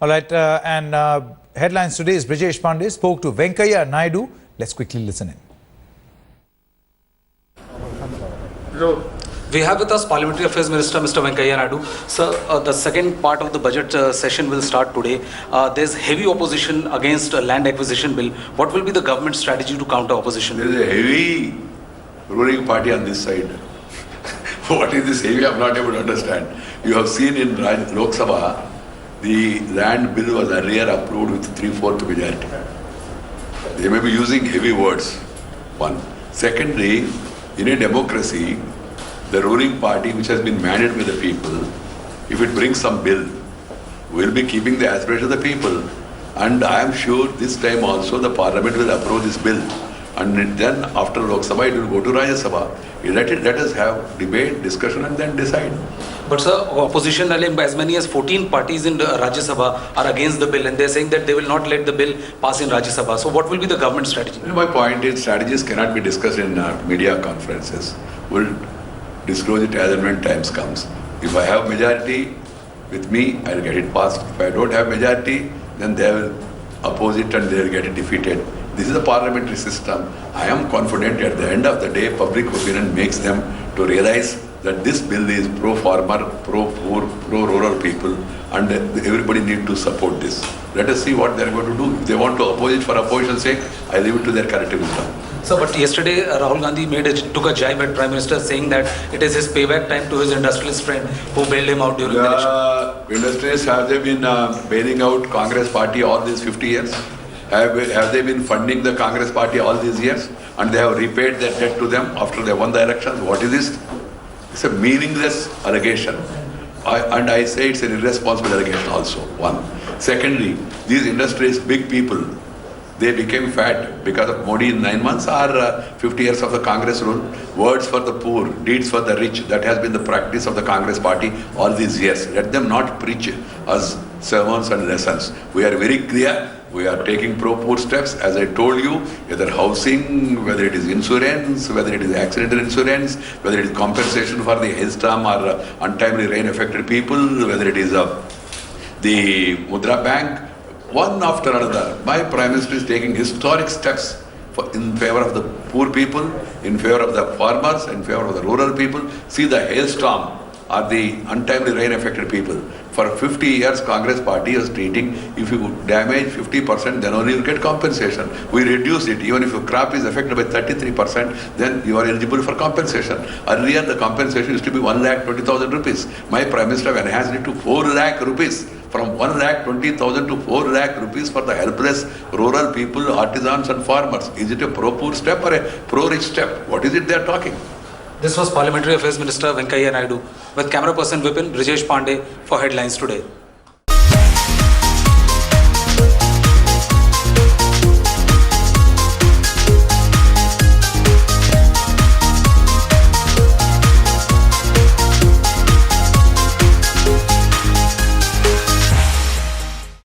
All right, headlines today's Brijesh Pandey spoke to Venkaiah Naidu. Let's quickly listen in. We have with us Parliamentary Affairs Minister Mr. Venkaiah Naidu. Sir, the second part of the budget session will start today. There's heavy opposition against a land acquisition bill. What will be the government strategy to counter opposition? There is a heavy ruling party on this side. What is this heavy? I'm not able to understand. You have seen in Lok Sabha, the land bill was earlier approved with 3/4 majority. They may be using heavy words. One. Secondly, in a democracy, the ruling party, which has been mandated by the people, if it brings some bill, will be keeping the aspiration of the people. And I am sure this time also the Parliament will approve this bill. And then after Lok Sabha, it will go to Rajya Sabha. Let us have debate, discussion, and then decide. But sir, opposition, as many as 14 parties in Rajya Sabha are against the bill, and they're saying that they will not let the bill pass in Rajya Sabha. So what will be the government strategy? My point is, strategies cannot be discussed in media conferences. We'll disclose it as and when times comes. If I have majority with me, I'll get it passed. If I don't have majority, then they will oppose it and they will get it defeated. This is a parliamentary system. I am confident at the end of the day, public opinion makes them to realize that this bill is pro-farmer, pro-poor, pro-rural people, and everybody need to support this. Let us see what they are going to do. If they want to oppose it for opposition's sake, I leave it to their collective wisdom. Sir, but yesterday Rahul Gandhi took a jibe at Prime Minister, saying that it is his payback time to his industrialist friend who bailed him out during the election. Industrialists, have they been bailing out Congress party all these 50 years? Have they been funding the Congress party all these years? And they have repaid their debt to them after they won the elections? What is this? It's a meaningless allegation. And I say it's an irresponsible allegation also, one. Secondly, these industries, big people, they became fat because of Modi in 9 months or 50 years of the Congress rule. Words for the poor, deeds for the rich. That has been the practice of the Congress party all these years. Let them not preach us sermons and lessons. We are very clear. We are taking pro-poor steps. As I told you, whether housing, whether it is insurance, whether it is accidental insurance, whether it is compensation for the hailstorm or untimely rain affected people, whether it is the Mudra Bank, one after another. My Prime Minister is taking historic steps in favor of the poor people, in favor of the farmers, in favor of the rural people. See the hailstorm or the untimely rain affected people. For 50 years, Congress party is treating, if you damage 50%, then only you get compensation. We reduce it. Even if your crop is affected by 33%, then you are eligible for compensation. Earlier, the compensation used to be 1,20,000 rupees. My Prime Minister enhanced it to 4 lakh rupees. From 1,20,000 to 4 lakh rupees for the helpless rural people, artisans and farmers. Is it a pro-poor step or a pro-rich step? What is it they are talking? This was Parliamentary Affairs Minister Venkaiah Naidu with camera person Vipin, Brijesh Pandey for Headlines Today.